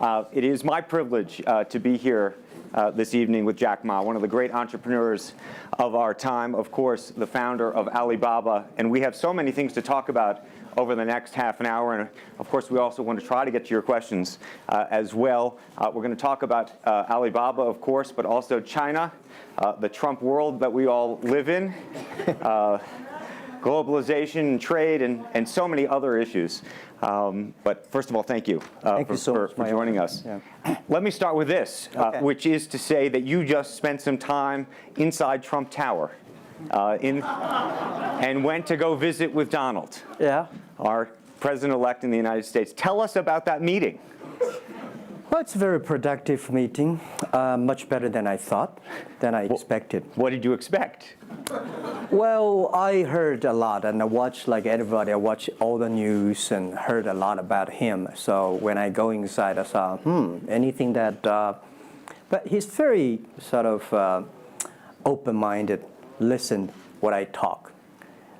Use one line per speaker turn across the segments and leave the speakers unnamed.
It is my privilege to be here this evening with Jack Ma, one of the great entrepreneurs of our time, of course, the founder of Alibaba. And we have so many things to talk about over the next half an hour. And of course, we also want to try to get to your questions as well. We're going to talk about Alibaba, of course, but also China, the Trump world that we all live in, globalization, trade, and so many other issues. But first of all, thank you for joining us. Yeah. Let me start with this, which is to say that you just spent some time inside Trump Tower and went to go visit with Donald, our president-elect in the United States. Tell us about that meeting.
Well, it's a very productive meeting, much better than I thought, than I expected.
What did you expect?
Well, I heard a lot, and I watched, like everybody, I watched all the news and heard a lot about him. So when I go inside, I saw, anything that, but he's very sort of open-minded, listen what I talk.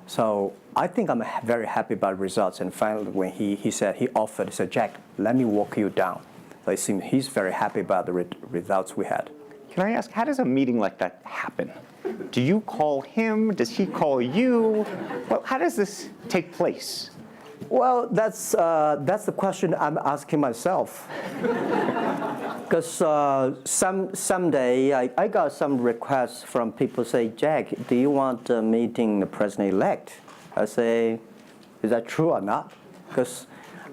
So I think I'm very happy about results. And finally, when he said, he said, Jack, let me walk you down. So it seems he's very happy about the results we had.
Can I ask, how does a meeting like that happen? Do you call him? Does he call you? Well, how does this take place?
Well, that's the question I'm asking myself. Because someday I got some requests from people say, Jack, do you want a meeting the president-elect? I say, is that true or not? Because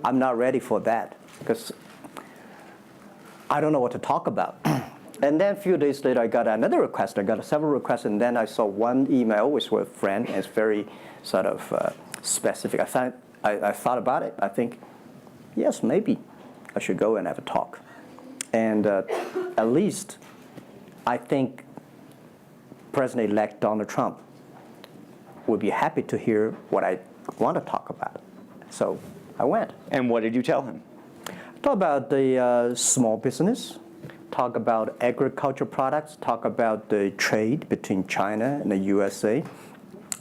I'm not ready for that. Because I don't know what to talk about. And then a few days later, I got another request. I got several requests, and then I saw one email with a friend, and it's very sort of specific. I thought about it. I think, yes, maybe I should go and have a talk. And at least I think President-elect Donald Trump would be happy to hear what I want to talk about. So I went.
And what did you tell him?
Talk about the small business, talk about agriculture products, talk about the trade between China and the USA.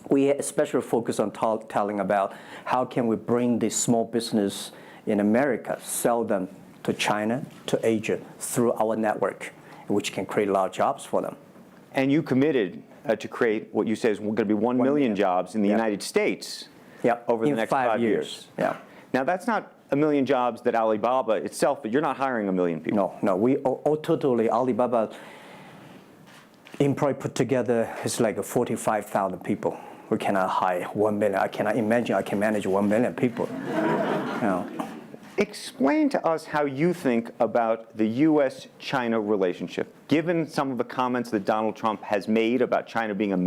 We especially focus on telling about how can we bring the small business in America, sell them to China, to Asia, through our network, which can create a lot of jobs for them.
And you committed to create what you say is going to be 1 million jobs in the United States over the next 5 years.
Yeah.
Now, that's not a million jobs that Alibaba itself, but you're not hiring 1 million people.
No, we totally, Alibaba employee put together is like 45,000 people. We cannot hire 1 million. I cannot imagine I can manage 1 million people.
Explain to us how you think about the U.S.-China relationship, given some of the comments that Donald Trump has made about China being a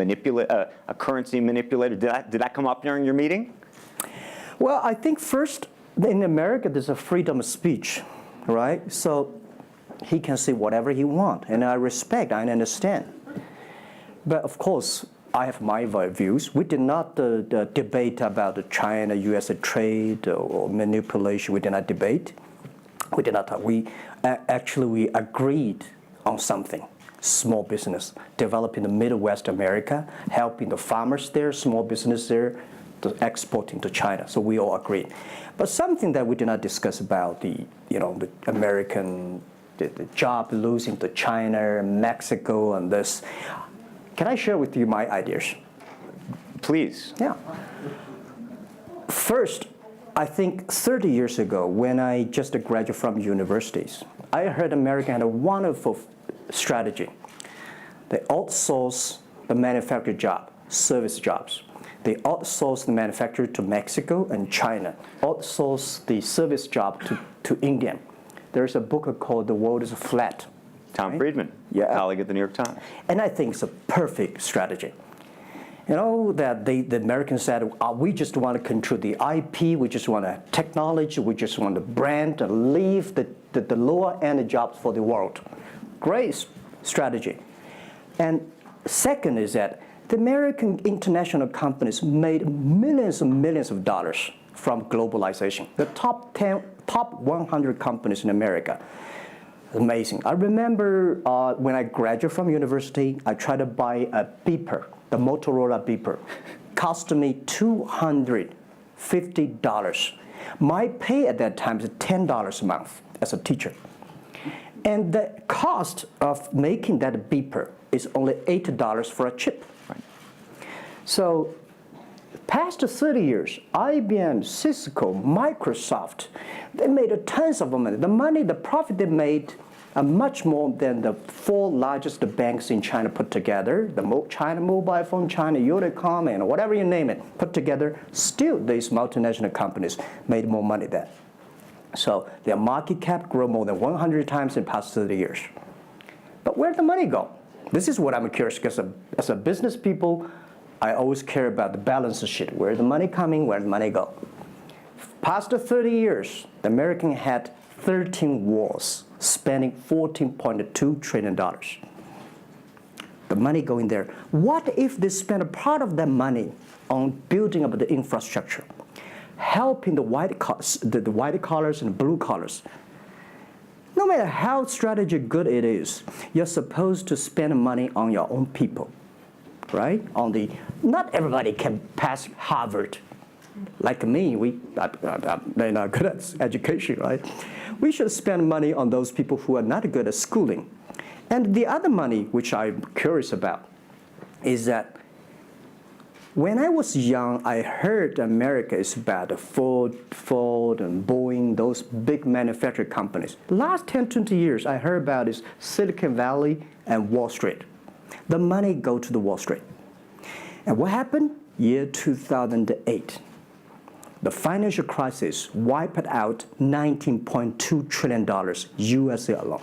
currency manipulator. Did that come up during your meeting?
Well, I think first, in America, there's a freedom of speech, right? So he can say whatever he wants, and I respect, I understand. But of course, I have my views. We did not debate about the China-U.S. trade or manipulation. We did not debate. We did not talk. We agreed on something. Small business, developing the Midwest America, helping the farmers there, small business there, exporting to China. So we all agreed. But something that we did not discuss about the American the job losing to China, Mexico, and this. Can I share with you my ideas?
Please.
Yeah. First, I think 30 years ago, when I just graduated from universities, I heard America had a wonderful strategy. They outsource the manufacturing job, service jobs. They outsource the manufacturer to Mexico and China, outsource the service job to India. There's a book called The World is Flat.
Tom Friedman, colleague at the New York Times.
And I think it's a perfect strategy. You know, that the Americans said, we just want to control the IP, we just want technology, we just want the brand, and leave the lower-end jobs for the world. Great strategy. And second is that the American international companies made millions and millions of dollars from globalization. The top 100 companies in America. Amazing. I remember when I graduated from university, I tried to buy a beeper, the Motorola beeper. Cost me $250. My pay at that time is $10 a month as a teacher. And the cost of making that beeper is only $8 for a chip.
Right.
So past 30 years, IBM, Cisco, Microsoft, they made tons of money. The profit they made are much more than the 4 largest banks in China put together, the China Mobile Phone, China Unicom, and whatever you name it, put together. Still, these multinational companies made more money then. So their market cap grew more than 100 times in the past 30 years. But where'd the money go? This is what I'm curious, because as a business people, I always care about the balance sheet. Where's the money coming? Where'd the money go? Past 30 years, the American had 13 wars, spending $14.2 trillion. The money going there. What if they spend a part of that money on building up the infrastructure, helping the white collars and blue collars? No matter how strategy good it is, you're supposed to spend money on your own people, right? Not everybody can pass Harvard. Like me, they're not good at education, right? We should spend money on those people who are not good at schooling. And the other money, which I'm curious about, is that when I was young, I heard America is about Ford and Boeing, those big manufacturing companies. Last 10, 20 years, I heard about is Silicon Valley and Wall Street. The money go to the Wall Street. And what happened? Year 2008. The financial crisis wiped out $19.2 trillion USA alone.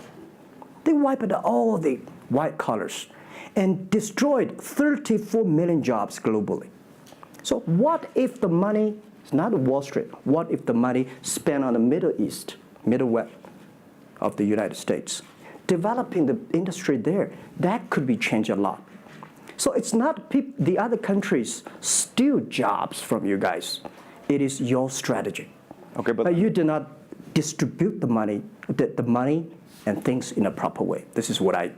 They wiped out all the white collars and destroyed 34 million jobs globally. So what if the money is not Wall Street? What if the money spent on the Middle East, Middlewest of the United States, developing the industry there? That could be changed a lot. So it's not the other countries steal jobs from you guys. It is your strategy.
Okay, but
you do not distribute the money and things in a proper way. This is what I.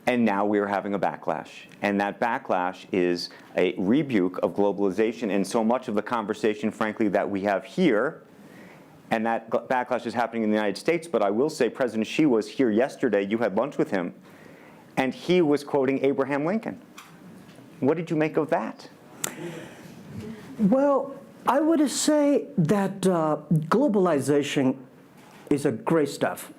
And now we are having a backlash. And that backlash is a rebuke of globalization. And so much of the conversation, frankly, that we have here, and that backlash is happening in the United States. But I will say President Xi was here yesterday. You had lunch with him. And he was quoting Abraham Lincoln. What did you make of that?
Well, I would say that globalization is a great stuff.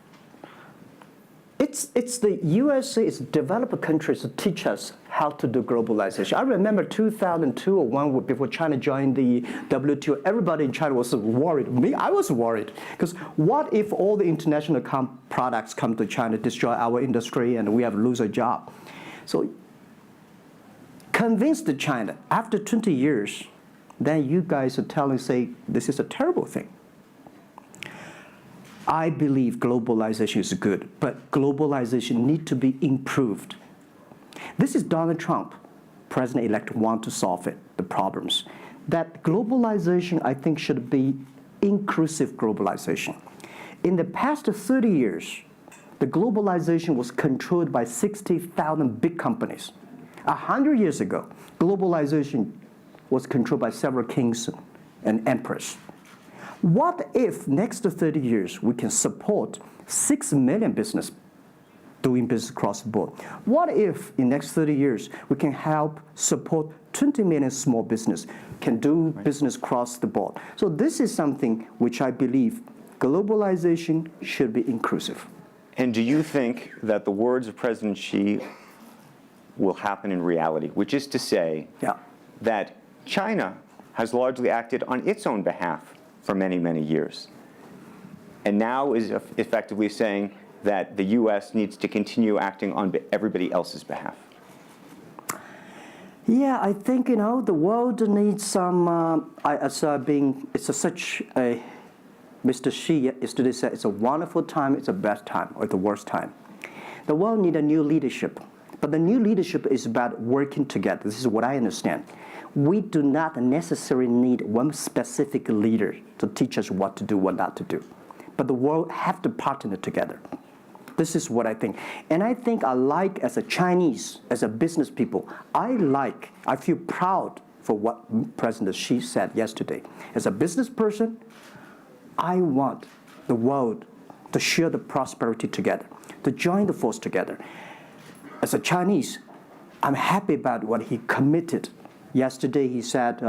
It's the USA, it's developed countries to teach us how to do globalization. I remember 2002 or 1 before China joined the WTO, everybody in China was worried. Me, I was worried. Because what if all the international products come to China, destroy our industry, and we have lose a job? So convinced China, after 20 years, then you guys are say, this is a terrible thing. I believe globalization is good, but globalization needs to be improved. This is Donald Trump, president-elect, want to solve it, the problems. That globalization, I think, should be inclusive globalization. In the past 30 years, the globalization was controlled by 60,000 big companies. 100 years ago, globalization was controlled by several kings and emperors. What if next 30 years we can support 6 million business doing business across the board? What if in next 30 years we can help support 20 million small business can do business across the board? So this is something which I believe globalization should be inclusive.
And do you think that the words of President Xi will happen in reality, which is to say that China has largely acted on its own behalf for many, many years, and now is effectively saying that the U.S. needs to continue acting on everybody else's behalf?
Yeah, I think, the world needs some, such a, Mr. Xi yesterday said, it's a wonderful time, it's a bad time, or the worst time. The world needs a new leadership, but the new leadership is about working together. This is what I understand. We do not necessarily need one specific leader to teach us what to do, what not to do. But the world have to partner together. This is what I think. And I think as a Chinese, as a business people, I feel proud for what President Xi said yesterday. As a business person, I want the world to share the prosperity together, to join the force together. As a Chinese, I'm happy about what he committed. Yesterday he said,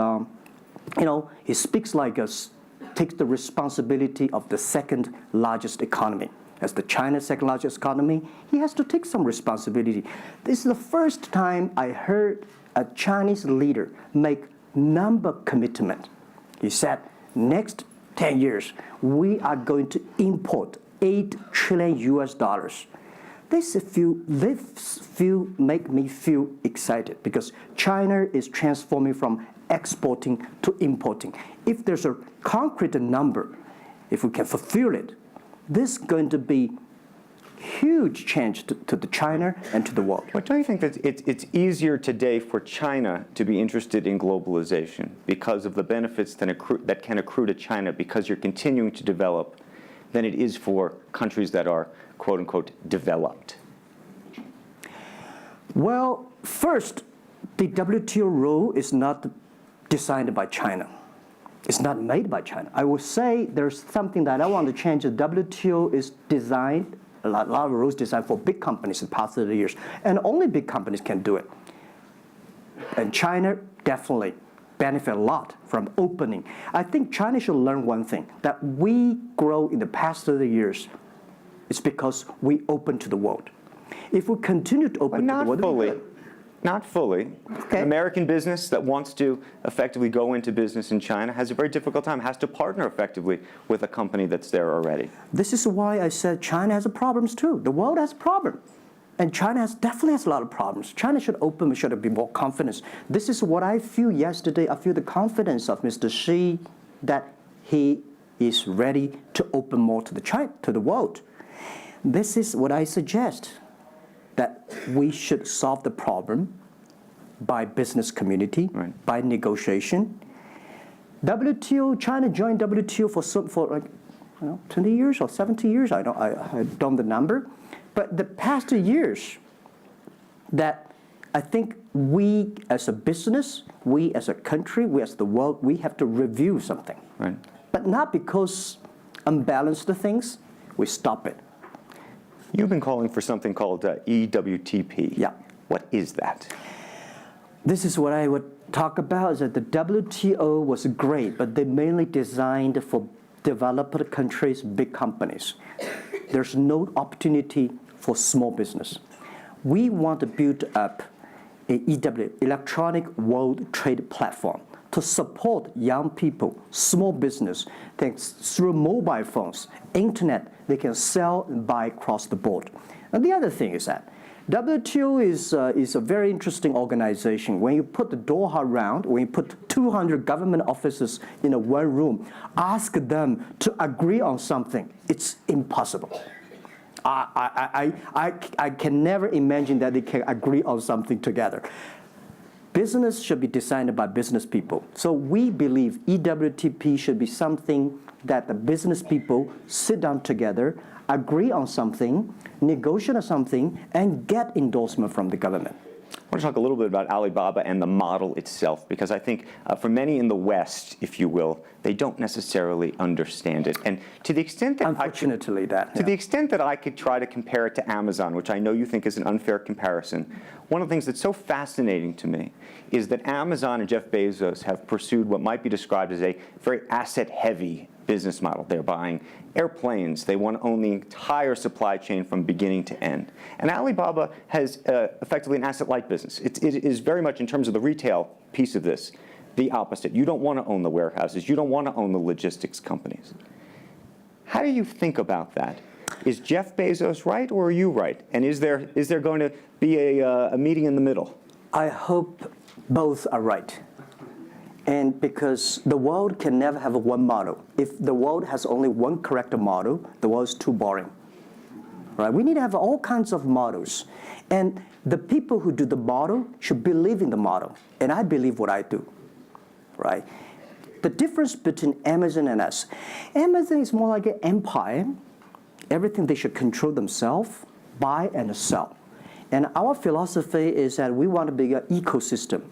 he speaks like us, takes the responsibility of the second largest economy. As the China's second largest economy, he has to take some responsibility. This is the first time I heard a Chinese leader make number commitment. He said, next 10 years, we are going to import 8 trillion US dollars. This make me feel excited because China is transforming from exporting to importing. If there's a concrete number, if we can fulfill it, this is going to be huge change to the China and to the world.
But don't you think that it's easier today for China to be interested in globalization because of the benefits that can accrue to China because you're continuing to develop than it is for countries that are, quote unquote, developed?
Well, first, the WTO rule is not designed by China. It's not made by China. I would say there's something that I want to change. The WTO is designed, a lot of rules designed for big companies in the past 30 years, and only big companies can do it. And China definitely benefit a lot from opening. I think China should learn one thing, that we grow in the past 30 years, it's because we open to the world. If we continue to open to the world,
Not fully.
Okay.
An American business that wants to effectively go into business in China has a very difficult time, has to partner effectively with a company that's there already.
This is why I said China has problems too. The world has problems. And China definitely has a lot of problems. China should open, should be more confidence. This is what I feel yesterday. I feel the confidence of Mr. Xi that he is ready to open more to the world. This is what I suggest, that we should solve the problem by business community,
right,
by negotiation. WTO, China joined WTO for 20 years or 70 years, I don't know the number. But the past 2 years, that I think we as a business, we as a country, we as the world, we have to review something.
Right.
But not because unbalanced things, we stop it.
You've been calling for something called EWTP.
Yeah.
What is that?
This is what I would talk about, is that the WTO was great, but they mainly designed for developed countries, big companies. There's no opportunity for small business. We want to build up a electronic world trade platform to support young people, small business, thanks through mobile phones, internet, they can sell and buy across the board. And the other thing is that WTO is a very interesting organization. When you put the Doha round, when you put 200 government officers in one room, ask them to agree on something, it's impossible. I can never imagine that they can agree on something together. Business should be designed by business people. So we believe EWTP should be something that the business people sit down together, agree on something, negotiate on something, and get endorsement from the government.
I want to talk a little bit about Alibaba and the model itself, because I think for many in the West, if you will, they don't necessarily understand it. And to the extent that the extent that I could try to compare it to Amazon, which I know you think is an unfair comparison, one of the things that's so fascinating to me is that Amazon and Jeff Bezos have pursued what might be described as a very asset-heavy business model. They're buying airplanes. They want to own the entire supply chain from beginning to end. And Alibaba has effectively an asset-light business. It is very much, in terms of the retail piece of this, the opposite. You don't want to own the warehouses. You don't want to own the logistics companies. How do you think about that? Is Jeff Bezos right, or are you right? And is there going to be a meeting in the middle?
I hope both are right. And because the world can never have one model. If the world has only one correct model, the world is too boring. Right? We need to have all kinds of models. And the people who do the model should believe in the model. And I believe what I do. Right? The difference between Amazon and us. Amazon is more like an empire. Everything they should control themselves, buy and sell. And our philosophy is that we want to be an ecosystem.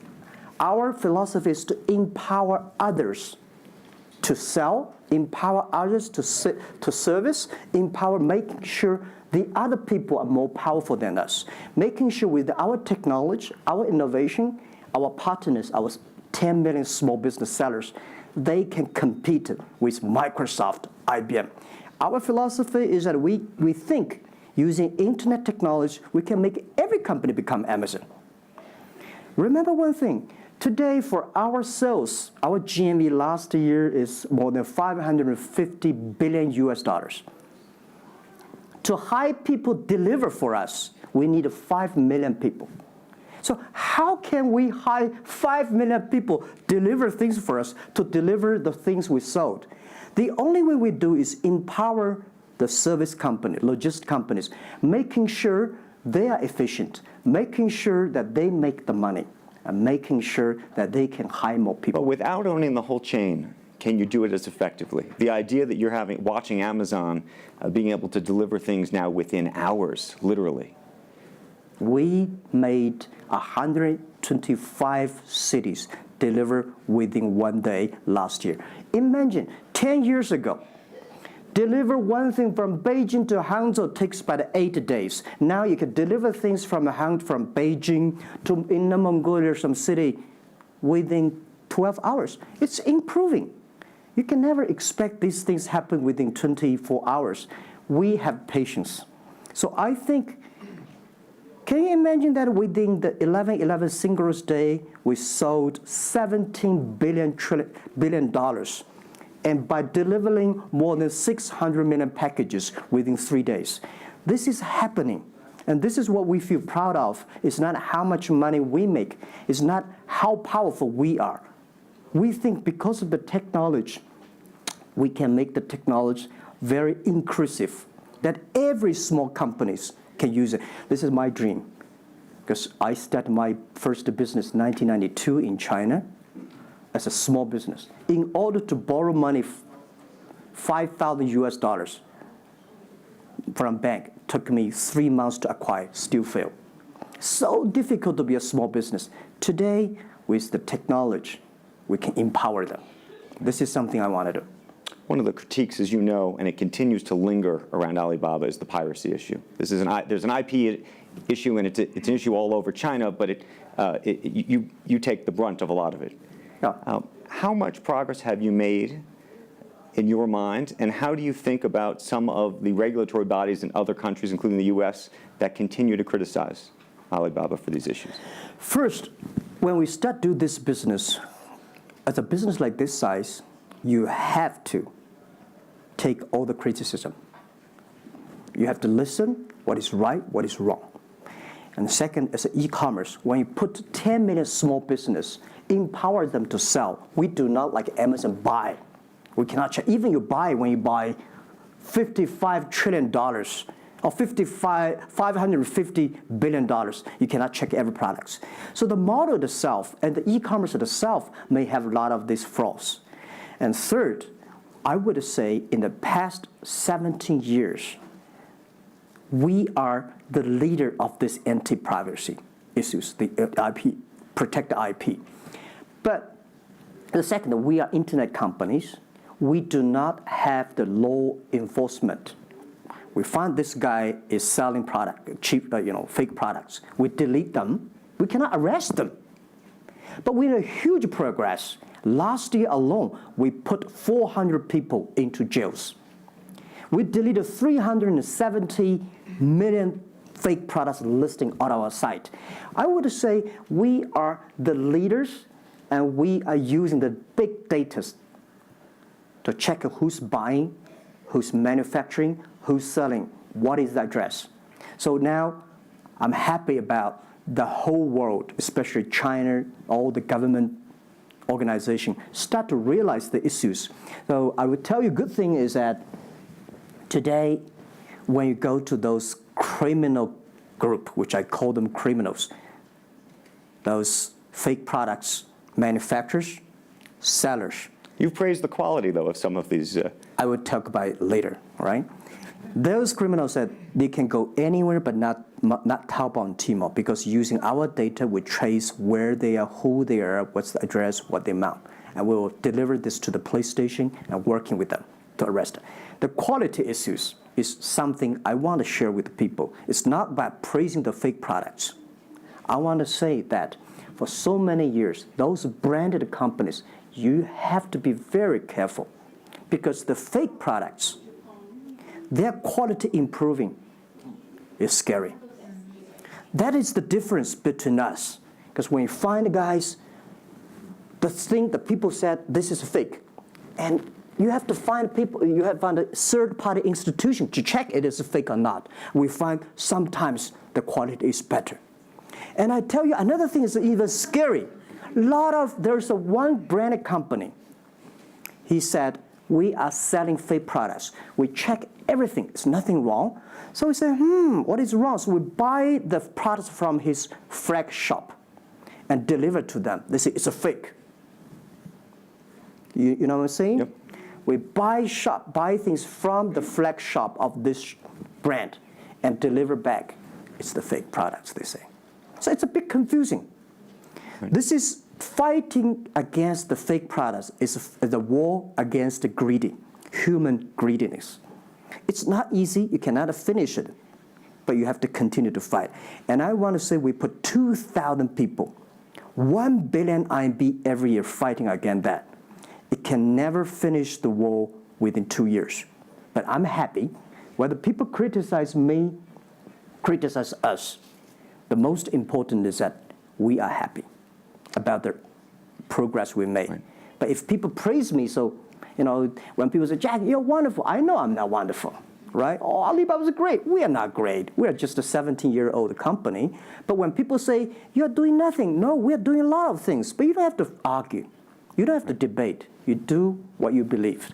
Our philosophy is to empower others to sell, empower others to service, empower making sure the other people are more powerful than us, making sure with our technology, our innovation, our partners, our 10 million small business sellers, they can compete with Microsoft, IBM. Our philosophy is that we think using internet technology, we can make every company become Amazon. Remember one thing, today for our sales, our GMV last year is more than 550 billion US dollars. To hire people deliver for us, we need 5 million people. So how can we hire 5 million people deliver things for us to deliver the things we sold? The only way we do is empower the service company, logistics companies, making sure they are efficient, making sure that they make the money, and making sure that they can hire more people.
But without owning the whole chain, can you do it as effectively? The idea that you're watching Amazon being able to deliver things now within hours, literally.
We made 125 cities deliver within 1 day last year. Imagine, 10 years ago, deliver one thing from Beijing to Hangzhou takes about 8 days. Now you can deliver things from Beijing to Inner Mongolia, some city, within 12 hours. It's improving. You can never expect these things happen within 24 hours. We have patience. So I think, can you imagine that within the 11/11 Singles Day, we sold $17 billion, and by delivering more than 600 million packages within 3 days. This is happening, and this is what we feel proud of. It's not how much money we make. It's not how powerful we are. We think because of the technology, we can make the technology very inclusive, that every small companies can use it. This is my dream, because I started my first business in 1992 in China as a small business. In order to borrow money, 5,000 US dollars from a bank, took me 3 months to acquire, still failed. So difficult to be a small business. Today, with the technology, we can empower them. This is something I want to do.
One of the critiques, as you know, and it continues to linger around Alibaba, is the piracy issue. There's an IP issue, and it's an issue all over China, but you take the brunt of a lot of it.
Yeah.
How much progress have you made in your mind, and how do you think about some of the regulatory bodies in other countries, including the US, that continue to criticize Alibaba for these issues?
First, when we start do this business, as a business like this size, you have to take all the criticism. You have to listen what is right, what is wrong. And second, as an e-commerce, when you put 10 million small business, empower them to sell. We do not like Amazon buy. We cannot check. Even when you buy $55 trillion or $550 billion, you cannot check every product. So the model itself and the e-commerce itself may have a lot of these flaws. And third, I would say in the past 17 years, we are the leader of this anti-privacy issues, the IP, protect the IP. But the second, we are internet companies. We do not have the law enforcement. We find this guy is selling cheap, fake products. We delete them. We cannot arrest them. But we made huge progress. Last year alone, we put 400 people into jails. We deleted 370 million fake products listing on our site. I would say we are the leaders, and we are using the big data to check who's buying, who's manufacturing, who's selling, what is the address. So now I'm happy about the whole world, especially China, all the government organization, start to realize the issues. So I would tell you, good thing is that today, when you go to those criminal group, which I call them criminals, those fake products manufacturers, sellers.
You've praised the quality, though, of some of these.
I would talk about it later, right? Those criminals said they can go anywhere but not Taobao and Tmall, because using our data, we trace where they are, who they are, what's the address, what the amount. and we will deliver this to the police station and working with them to arrest them. The quality issues is something I want to share with people. It's not about praising the fake products. I want to say that for so many years, those branded companies, you have to be very careful because the fake products, their quality improving is scary. That is the difference between us. Because when you find guys, the thing that people said, this is fake. And you have to find people, you have to find a third-party institution to check it is fake or not. We find sometimes the quality is better. And I tell you, another thing is even scary. There's one branded company. He said, we are selling fake products. We check everything. There's nothing wrong. So we say, what is wrong? So we buy the products from his flag shop and deliver to them. They say, it's a fake. You know what I'm saying?
Yep.
We buy things from the flag shop of this brand and deliver back. It's the fake products, they say. So it's a bit confusing. Right. This is fighting against the fake products. It's the war against the human greediness. It's not easy. You cannot finish it, but you have to continue to fight. And I want to say we put 2,000 people, 1 billion RMB every year fighting against that. It can never finish the war within 2 years. But I'm happy. Whether people criticize me, criticize us, the most important is that we are happy about the progress we made. Right. But if people praise me, so, when people say, Jack, you're wonderful, I know I'm not wonderful, right? Oh, Alibaba's great. We are not great. We are just a 17-year-old company. But when people say, you're doing nothing, no, we are doing a lot of things. But you don't have to argue. You don't have to debate. You do what you believe.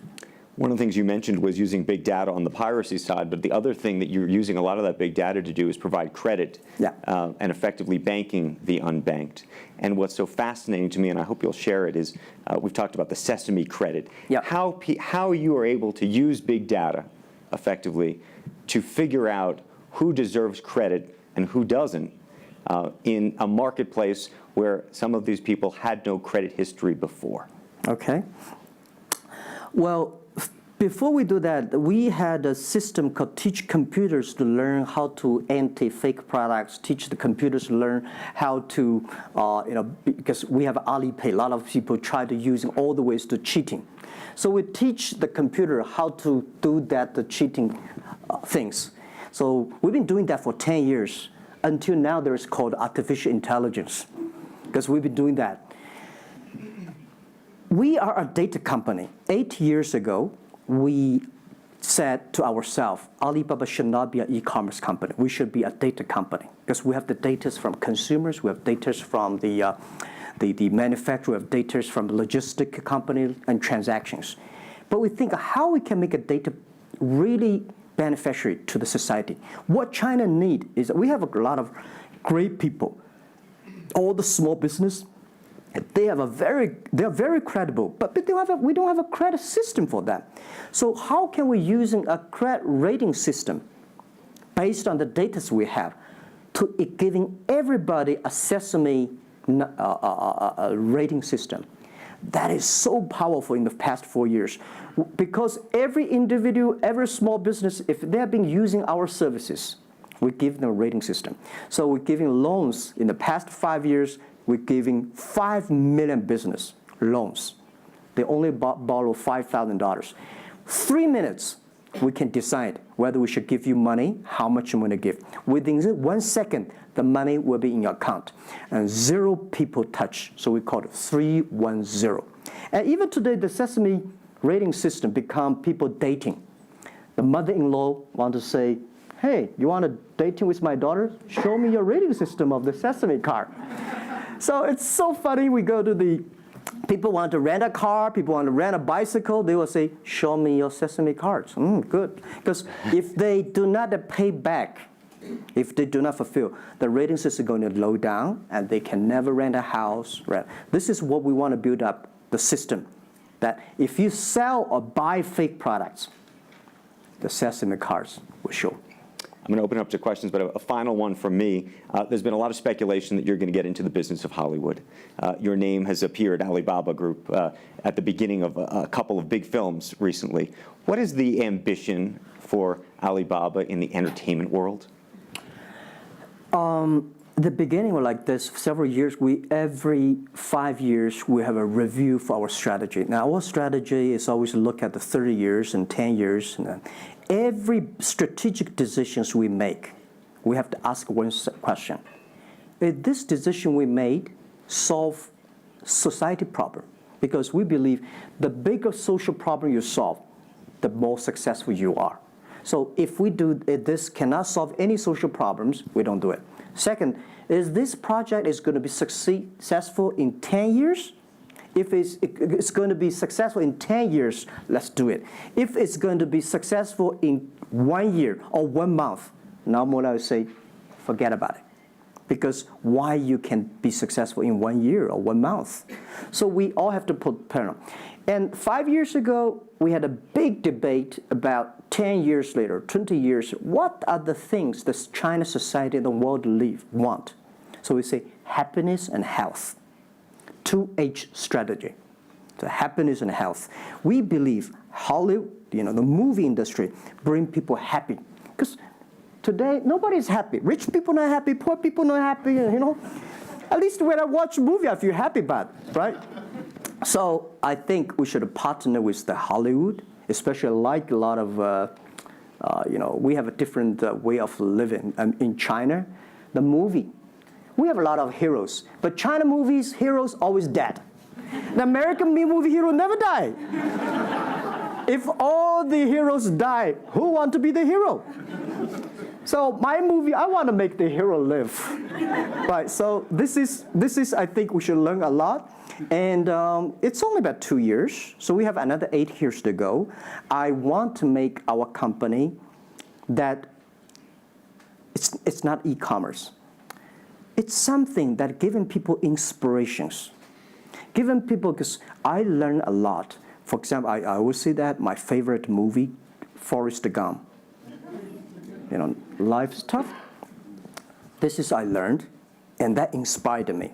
One of the things you mentioned was using big data on the piracy side, but the other thing that you're using a lot of that big data to do is provide credit and effectively banking the unbanked. And what's so fascinating to me, and I hope you'll share it, is we've talked about the Sesame credit. Yep. How you are able to use big data effectively to figure out who deserves credit and who doesn't in a marketplace where some of these people had no credit history before.
Okay. Well, before we do that, we had a system called Teach Computers to learn how to anti-fake products, teach the computers to learn how to, because we have Alipay, a lot of people try to use all the ways to cheating. So we teach the computer how to do that, the cheating things. So we've been doing that for 10 years. Until now, there is called artificial intelligence, because we've been doing that. We are a data company. 8 years ago, we said to ourselves, Alibaba should not be an e-commerce company. We should be a data company because we have the data from consumers, we have data from the manufacturer, we have data from the logistic company and transactions. But we think how we can make a data really beneficiary to the society. What China needs is that we have a lot of great people. All the small business, they are very credible, but we don't have a credit system for that. So how can we using a credit rating system based on the data we have to giving everybody a Sesame rating system? That is so powerful in the past 4 years because every individual, every small business, if they have been using our services, we give them a rating system. So we're giving loans in the past 5 years. We're giving 5 million business loans. They only borrow $5,000. 3 minutes, we can decide whether we should give you money, how much you want to give. Within 1 second, the money will be in your account. And 0 people touch, so we call it 310. And even today, the Sesame rating system become people dating. The mother-in-law want to say, hey, you want to dating with my daughter? Show me your rating system of the Sesame card. So it's so funny. We go to people want to rent a car, people want to rent a bicycle. They will say, show me your Sesame cards. Good. Because if they do not pay back, if they do not fulfill, the rating system is going to low down and they can never rent a house. Right? This is what we want to build up, the system. That if you sell or buy fake products, the Sesame cards will show.
I'm going to open it up to questions, but a final one from me. There's been a lot of speculation that you're going to get into the business of Hollywood. Your name has appeared, Alibaba Group, at the beginning of a couple of big films recently. What is the ambition for Alibaba in the entertainment world?
The beginning was like this. Several years, every 5 years, we have a review for our strategy. Now, our strategy is always look at the 30 years and 10 years. And every strategic decisions we make, we have to ask one question. Is this decision we made solve society problem? Because we believe the bigger social problem you solve, the more successful you are. So if this cannot solve any social problems, we don't do it. Second, is this project is going to be successful in 10 years? If it's going to be successful in 10 years, let's do it. If it's going to be successful in 1 year or 1 month, now more I would say, forget about it. Because why you can be successful in 1 year or 1 month? So we all have to put pen on. And 5 years ago, we had a big debate about 10 years later, 20 years, what are the things that China society and the world want? So we say happiness and health. 2H strategy. So happiness and health. We believe Hollywood, the movie industry, bring people happy. Because today, nobody's happy. Rich people not happy, poor people not happy, At least when I watch a movie, I feel happy about it, right? So I think we should partner with the Hollywood, especially like a lot of, we have a different way of living. In China, the movie, we have a lot of heroes. But China movies, heroes always dead. The American movie hero never die. If all the heroes die, who want to be the hero? So my movie, I want to make the hero live. Right, so this is, I think we should learn a lot. And it's only about 2 years, so we have another 8 years to go. I want to make our company that it's not e-commerce. It's something that giving people inspirations. Giving people, because I learn a lot. For example, I always say that my favorite movie, Forrest Gump. Life's tough. This is I learned, and that inspired me.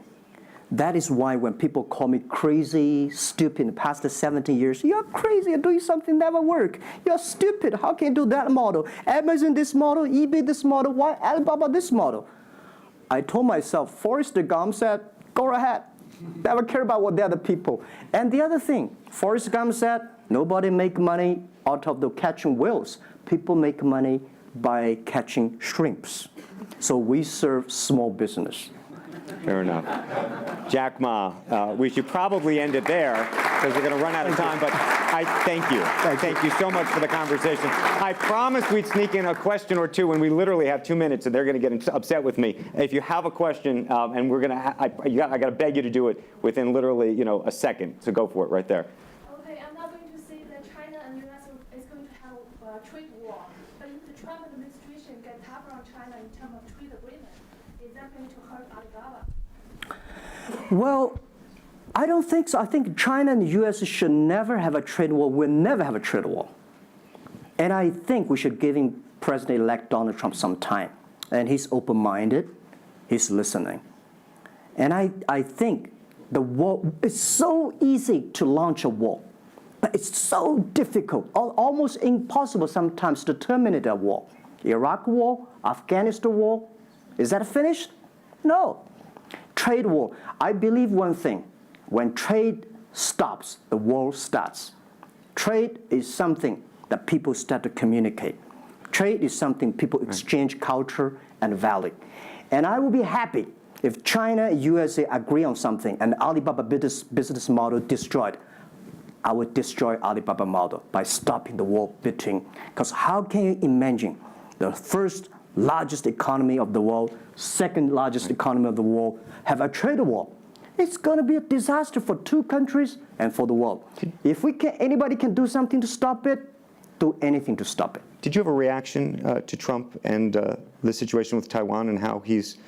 That is why when people call me crazy, stupid in the past 17 years, you're crazy, you're doing something never work. You're stupid, how can you do that model? Amazon this model, eBay this model, why Alibaba this model? I told myself, Forrest Gump said, go ahead. Never care about what the other people. And the other thing, Forrest Gump said, nobody make money out of the catching whales. People make money by catching shrimps. So we serve small business.
Fair enough. Jack Ma, we should probably end it there because we're going to run out of time, but I thank you. Thank you so much for the conversation. I promised we'd sneak in a question or two, and we literally have 2 minutes, and they're going to get upset with me. If you have a question, and we're going to, I got to beg you to do it within literally, a second. So go for it right there.
Okay, I'm not going to say that China and U.S. is going to have a trade war, but if the Trump administration gets tougher on China in terms of trade agreement, is that going to hurt Alibaba?
Well, I don't think so. I think China and the U.S. should never have a trade war. We'll never have a trade war. And I think we should give President-elect Donald Trump some time. And he's open-minded. He's listening. And I think the war, it's so easy to launch a war. But it's so difficult, almost impossible sometimes to terminate a war. Iraq war, Afghanistan war, is that finished? No. Trade war. I believe one thing. When trade stops, the war starts. Trade is something that people start to communicate. Trade is something people exchange culture and value. And I will be happy if China and USA agree on something and Alibaba business model destroyed. I would destroy Alibaba model by stopping the war between. Because how can you imagine the first largest economy of the world, second largest economy of the world, have a trade war? It's going to be a disaster for two countries and for the world. If anybody can do something to stop it, do anything to stop it.
Did you have a reaction to Trump and the situation with Taiwan and how he's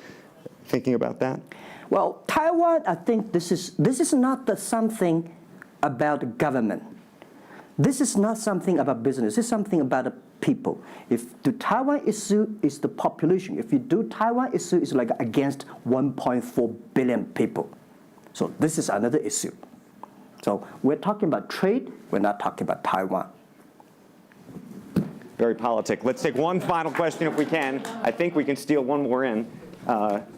thinking about that?
Well, Taiwan, I think this is not something about government. This is not something about business. It's something about people. If the Taiwan issue is the population, if you do Taiwan issue, it's like against 1.4 billion people. So this is another issue. So we're talking about trade, we're not talking about Taiwan.
Very politic. Let's take one final question if we can. I think we can steal one more in.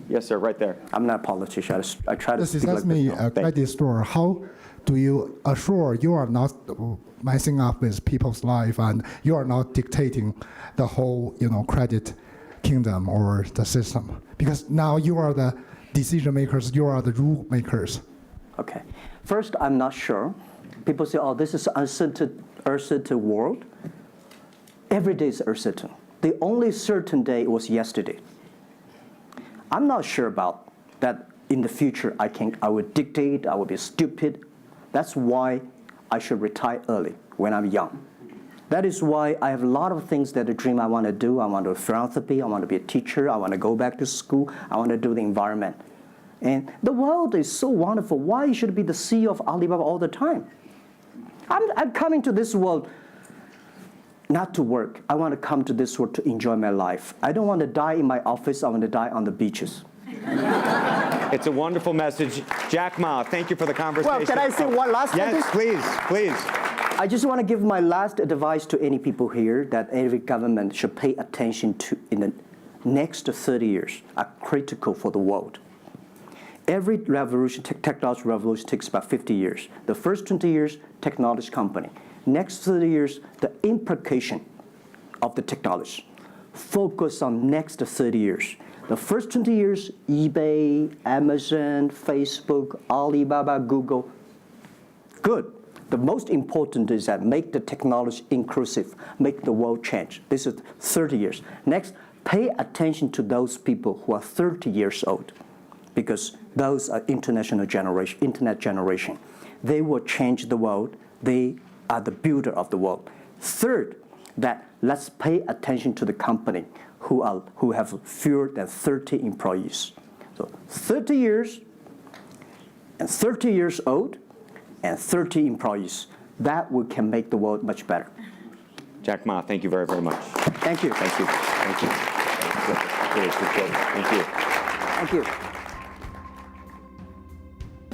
Yes, sir, right there.
I'm not a politician. I try to
This
speak
is
like
me,
this.
a credit store. How do you assure you are not messing up with people's life and you are not dictating the whole, credit kingdom or the system? Because now you are the decision makers, you are the rule makers.
Okay. First, I'm not sure. People say, oh, this is uncertain world. Every day is uncertain. The only certain day was yesterday. I'm not sure about that in the future I will dictate, I will be stupid. That's why I should retire early when I'm young. That is why I have a lot of things that I dream I want to do. I want to do philanthropy, I want to be a teacher, I want to go back to school, I want to do the environment. And the world is so wonderful. Why should I be the CEO of Alibaba all the time? I'm coming to this world not to work. I want to come to this world to enjoy my life. I don't want to die in my office. I want to die on the beaches.
It's a wonderful message. Jack Ma, thank you for the conversation.
Well, can I say one last thing?
Yes, please, please.
I just want to give my last advice to any people here that every government should pay attention to in the next 30 years are critical for the world. Every revolution, technology revolution takes about 50 years. The first 20 years, technology company. Next 30 years, the implication of the technology. Focus on next 30 years. The first 20 years, eBay, Amazon, Facebook, Alibaba, Google, good. The most important is that make the technology inclusive, make the world change. This is 30 years. Next, pay attention to those people who are 30 years old, because those are internet generation. They will change the world. They are the builder of the world. Third, that let's pay attention to the company who have fewer than 30 employees. So 30 years and 30 years old and 30 employees. That can make the world much better.
Jack Ma, thank you very, very much.
Thank you.
Thank you. Thank you. Really appreciate it. Thank you.
Thank you.